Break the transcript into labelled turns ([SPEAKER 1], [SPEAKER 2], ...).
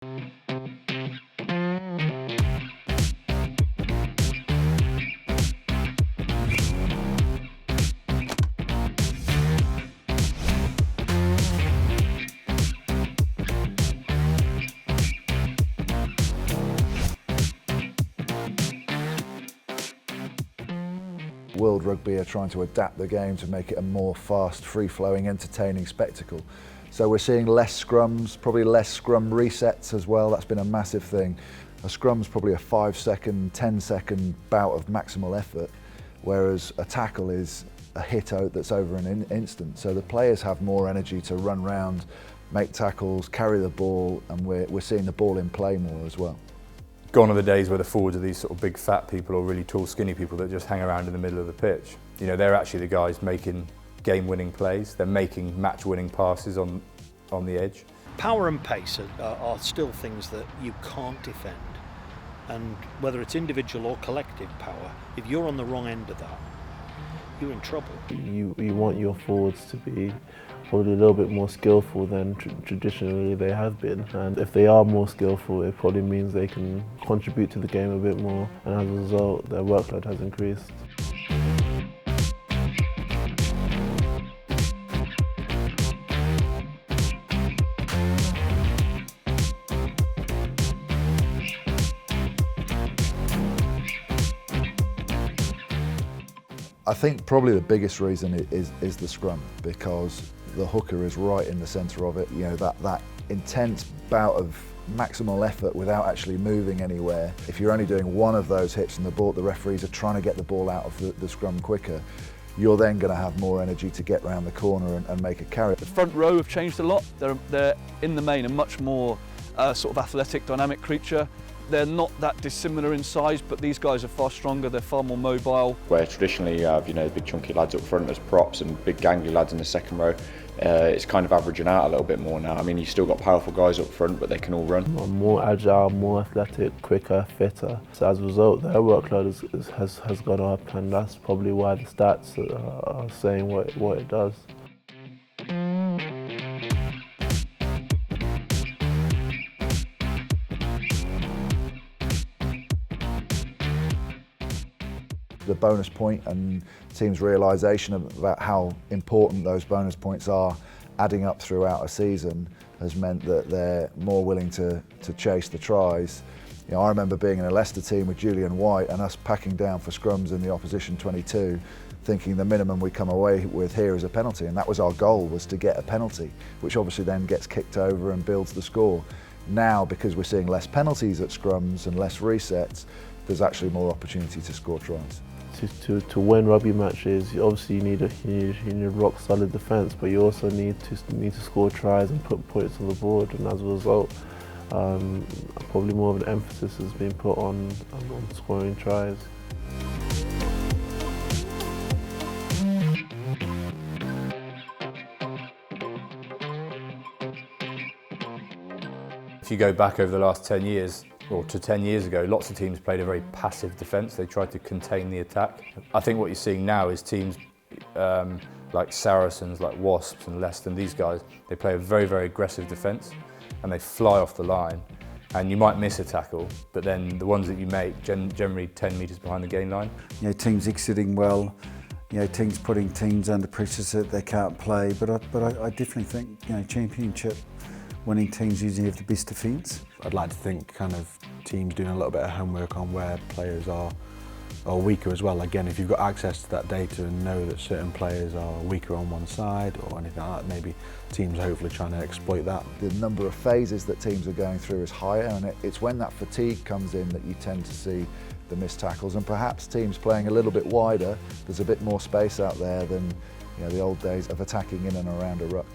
[SPEAKER 1] World Rugby are trying to adapt the game to make it a more fast, free-flowing, entertaining spectacle. So we're seeing less scrums, probably less scrum resets as well. That's been a massive thing. A scrum's probably a 5-second, 10-second bout of maximal effort, whereas a tackle is a hit out that's over an instant. So the players have more energy to run round, make tackles, carry the ball, and we're seeing the ball in play more as well.
[SPEAKER 2] Gone are the days where the forwards are these sort of big fat people or really tall skinny people that just hang around in the middle of the pitch. You know, they're actually the guys making game-winning plays. They're making match-winning passes on the edge.
[SPEAKER 3] Power and pace are still things that you can't defend, and whether it's individual or collective power, if you're on the wrong end of that, you're in trouble.
[SPEAKER 4] You want your forwards to be probably a little bit more skillful than traditionally they have been, and if they are more skillful, it probably means they can contribute to the game a bit more, and as a result their workload has increased.
[SPEAKER 1] I think probably the biggest reason is the scrum, because the hooker is right in the centre of it. You know, that intense bout of maximal effort without actually moving anywhere. If you're only doing one of those hits and the referees are trying to get the ball out of the scrum quicker, you're then going to have more energy to get round the corner and make a carry.
[SPEAKER 5] The front row have changed a lot. They're in the main a much more sort of athletic, dynamic creature. They're not that dissimilar in size, but these guys are far stronger, they're far more mobile.
[SPEAKER 6] Where traditionally you have, big chunky lads up front as props and big gangly lads in the second row, it's kind of averaging out a little bit more now. I mean, you've still got powerful guys up front, but they can all run.
[SPEAKER 4] More agile, more athletic, quicker, fitter. So as a result, their workload has gone up, and that's probably why the stats are saying what it does.
[SPEAKER 1] The bonus point and teams' realisation about how important those bonus points are adding up throughout a season has meant that they're more willing to chase the tries. You know, I remember being in a Leicester team with Julian White and us packing down for scrums in the opposition 22, thinking the minimum we come away with here is a penalty, and that was our goal, was to get a penalty, which obviously then gets kicked over and builds the score. Now, because we're seeing less penalties at scrums and less resets, there's actually more opportunity to score tries.
[SPEAKER 4] To win rugby matches, obviously you need a rock solid defence, but you also need to score tries and put points on the board, and as a result, probably more of an emphasis has been put on scoring tries.
[SPEAKER 2] If you go back over the last 10 years, or to 10 years ago, lots of teams played a very passive defence. They tried to contain the attack. I think what you're seeing now is teams like Saracens, like Wasps and Leicester, these guys, they play a very, very aggressive defence and they fly off the line. And you might miss a tackle, but then the ones that you make, generally 10 metres behind the gain line.
[SPEAKER 7] Teams exiting well, teams putting teams under pressure so that they can't play. But I definitely think, championship winning teams usually have the best defence.
[SPEAKER 8] I'd like to think kind of teams doing a little bit of homework on where players are weaker as well. Again, if you've got access to that data and know that certain players are weaker on one side or anything like that, maybe teams are hopefully trying to exploit that.
[SPEAKER 1] The number of phases that teams are going through is higher, and it's when that fatigue comes in that you tend to see the missed tackles, and perhaps teams playing a little bit wider, there's a bit more space out there than the old days of attacking in and around a ruck.